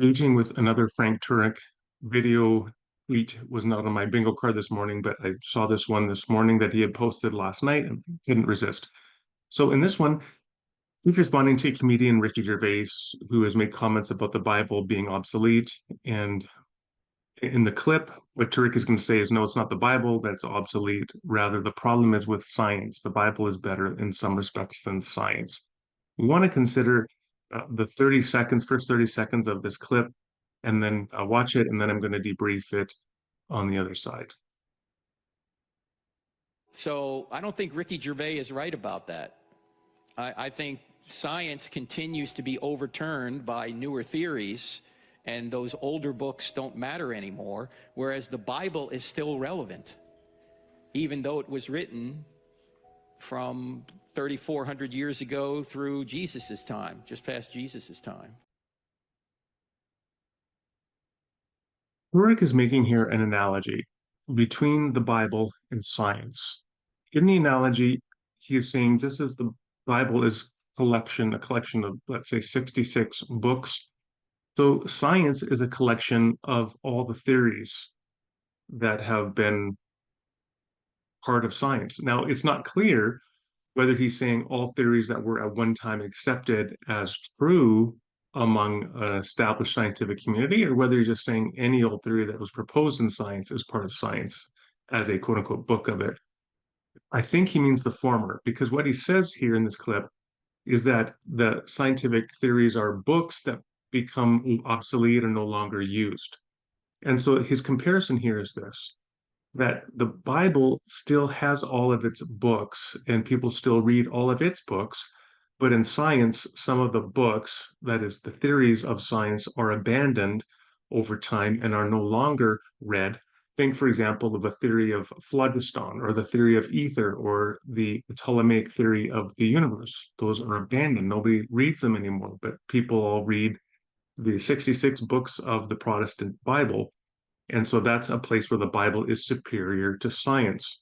Aging with another Frank Turek video tweet was not on my bingo card this morning, but I saw this one this morning that he had posted last night and couldn't resist. So in this one, he's responding to comedian Ricky Gervais, who has made comments about the Bible being obsolete. And in the clip, what Turek is going to say is, no, it's not the Bible that's obsolete. Rather, the problem is with science. The Bible is better in some respects than science. We want to consider the 30 seconds, first 30 seconds of this clip, and then watch it, and then I'm going to debrief it on the other side. So I don't think Ricky Gervais is right about that. I think science continues to be overturned by newer theories, and those older books don't matter anymore, whereas the Bible is still relevant, even though it was written from 3,400 years ago through Jesus's time, just past Jesus's time. Turek is making here an analogy between the Bible and science. In the analogy, he is saying just as the Bible is a collection of, let's say, 66 books, so science is a collection of all the theories that have been part of science. Now, it's not clear whether he's saying all theories that were at one time accepted as true among an established scientific community, or whether he's just saying any old theory that was proposed in science is part of science as a quote unquote book of it. I think he means the former, because what he says here in this clip is that the scientific theories are books that become obsolete or no longer used. And so his comparison here is this, that the Bible still has all of its books and people still read all of its books. But in science, some of the books, that is, the theories of science, are abandoned over time and are no longer read. Think, for example, of a theory of phlogiston or the theory of ether or the Ptolemaic theory of the universe. Those are abandoned. Nobody reads them anymore, but people all read the 66 books of the Protestant Bible. And so that's a place where the Bible is superior to science.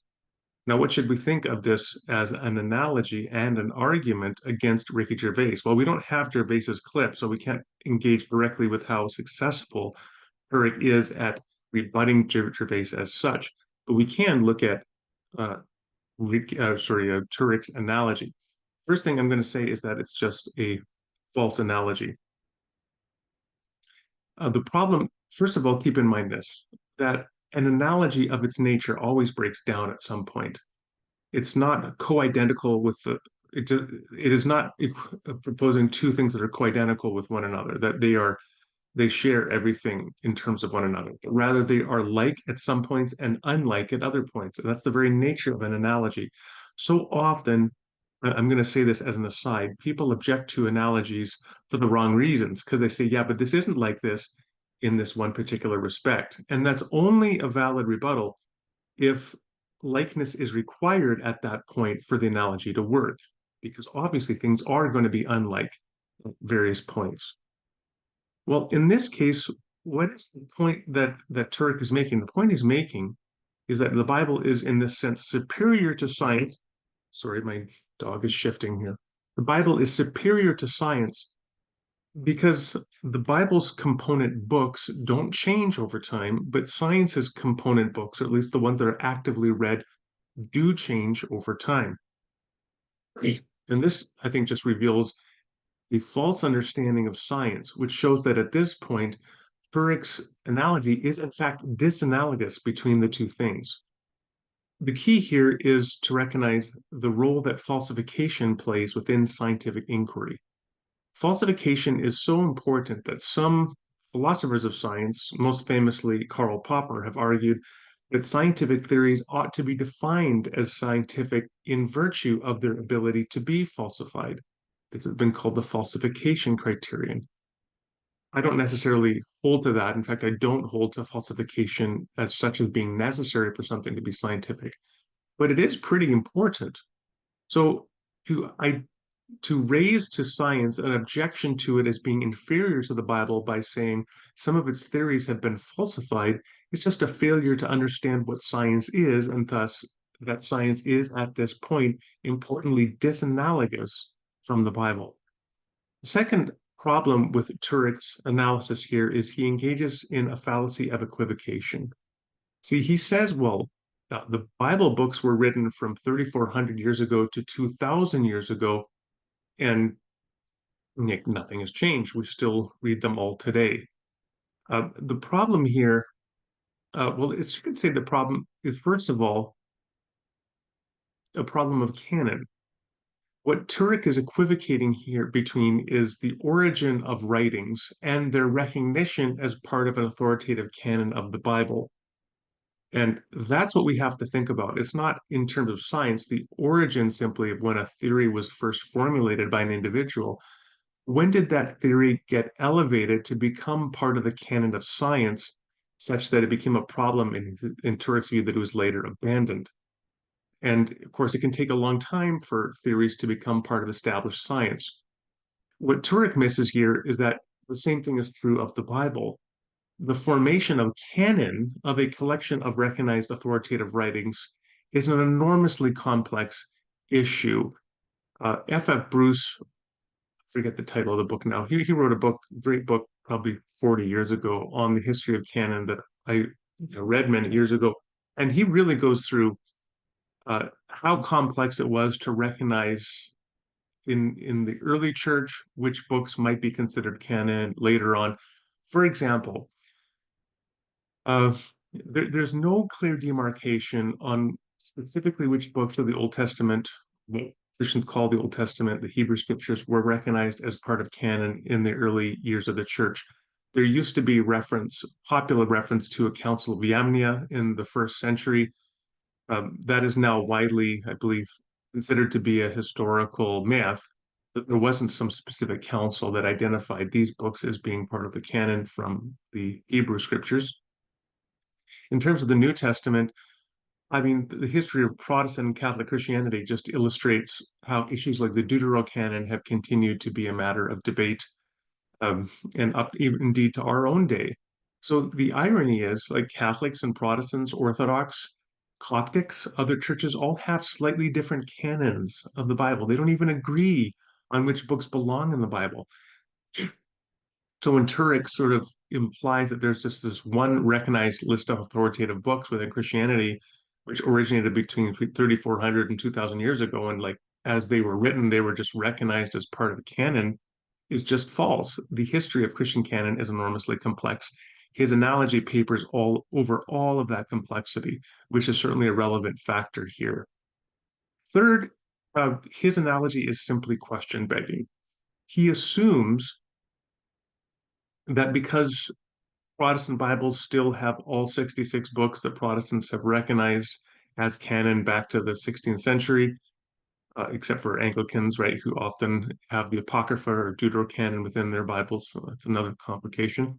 Now, what should we think of this as an analogy and an argument against Ricky Gervais? Well, we don't have Gervais's clip, so we can't engage directly with how successful Turek is at rebutting Gervais as such, but we can look at Turek's analogy. First thing I'm going to say is that it's just a false analogy. The problem, first of all, keep in mind this, that an analogy of its nature always breaks down at some point. It's not co-identical with it is not proposing two things that are co-identical with one another, that they share everything in terms of one another, but rather they are like at some points and unlike at other points. And that's the very nature of an analogy. So often, I'm going to say this as an aside, people object to analogies for the wrong reasons because they say, yeah, but this isn't like this in this one particular respect. And that's only a valid rebuttal if likeness is required at that point for the analogy to work, because obviously things are going to be unlike at various points. Well, in this case, what is the point that Turek is making? The point he's making is that the Bible is, in this sense, superior to science. Sorry, my dog is shifting here. The Bible is superior to science because the Bible's component books don't change over time, but science's component books, or at least the ones that are actively read, do change over time. And this, I think, just reveals a false understanding of science, which shows that at this point, Turek's analogy is in fact disanalogous between the two things. The key here is to recognize the role that falsification plays within scientific inquiry. Falsification is so important that some philosophers of science, most famously Karl Popper, have argued that scientific theories ought to be defined as scientific in virtue of their ability to be falsified. This has been called the falsification criterion. I don't necessarily hold to that. In fact, I don't hold to falsification as such as being necessary for something to be scientific, but it is pretty important. So to raise to science an objection to it as being inferior to the Bible by saying some of its theories have been falsified is just a failure to understand what science is, and thus that science is at this point importantly disanalogous from the Bible. The second problem with Turek's analysis here is he engages in a fallacy of equivocation. See, he says, well, the Bible books were written from 3,400 years ago to 2,000 years ago, and nothing has changed. We still read them all today. The problem here, well, you could say the problem is, first of all, a problem of canon. What Turek is equivocating here between is the origin of writings and their recognition as part of an authoritative canon of the Bible. And that's what we have to think about. It's not in terms of science, the origin simply of when a theory was first formulated by an individual. When did that theory get elevated to become part of the canon of science, such that it became a problem in Turek's view that it was later abandoned? And of course, it can take a long time for theories to become part of established science. What Turek misses here is that the same thing is true of the Bible. The formation of canon, of a collection of recognized authoritative writings, is an enormously complex issue. F. Bruce, I forget the title of the book now. He wrote a book, great book, probably 40 years ago, on the history of canon that I read many years ago. And he really goes through how complex it was to recognize in the early church which books might be considered canon later on. For example, uh, there's no clear demarcation on specifically which books of the Old Testament, what Christians call the Old Testament, the Hebrew Scriptures, were recognized as part of canon in the early years of the church. There used to be popular reference to a Council of Yamnia in the first century. That is now widely, I believe, considered to be a historical myth. But there wasn't some specific council that identified these books as being part of the canon from the Hebrew Scriptures. In terms of the New Testament, I mean, the history of Protestant and Catholic Christianity just illustrates how issues like the Deuterocanon have continued to be a matter of debate, and up even indeed to our own day. So the irony is, like Catholics and Protestants, Orthodox, Coptics, other churches all have slightly different canons of the Bible. They don't even agree on which books belong in the Bible. So when Turek sort of implies that there's just this one recognized list of authoritative books within Christianity, which originated between 3,400 and 2,000 years ago, and like as they were written, they were just recognized as part of the canon, is just false. The history of Christian canon is enormously complex. His analogy papers all over all of that complexity, which is certainly a relevant factor here. Third, his analogy is simply question begging. He assumes that because Protestant Bibles still have all 66 books that Protestants have recognized as canon back to the 16th century, except for Anglicans, right, who often have the Apocrypha or Deuterocanon within their Bibles. So that's another complication.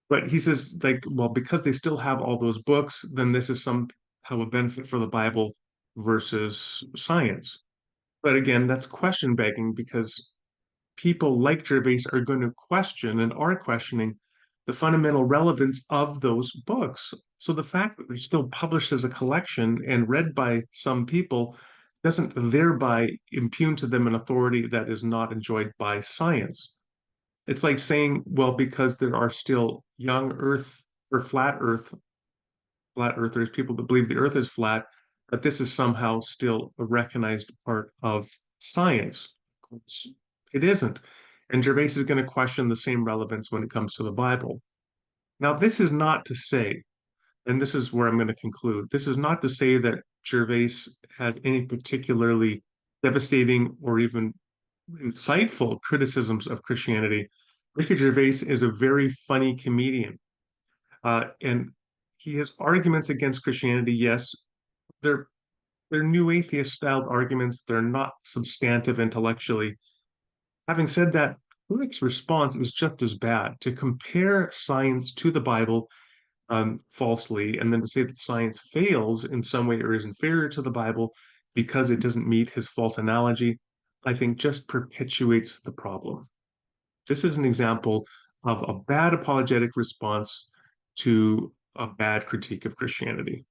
But he says, like, well, because they still have all those books, then this is somehow a benefit for the Bible versus science. But again, that's question begging because people like Gervais are going to question and are questioning the fundamental relevance of those books. So the fact that they're still published as a collection and read by some people doesn't thereby impugn to them an authority that is not enjoyed by science. It's like saying, well, because there are still young Earth or flat earthers, people that believe the Earth is flat, that this is somehow still a recognized part of science. It isn't. And Gervais is going to question the same relevance when it comes to the Bible. Now, this is not to say, and this is where I'm going to conclude, this is not to say that Gervais has any particularly devastating or even insightful criticisms of Christianity. Ricky Gervais is a very funny comedian. And he has arguments against Christianity. Yes, they're they're new atheist styled arguments. They're not substantive intellectually. Having said that, Turek's response is just as bad. To compare science to the Bible falsely, and then to say that science fails in some way or is inferior to the Bible because it doesn't meet his false analogy, I think just perpetuates the problem. This is an example of a bad apologetic response to a bad critique of Christianity.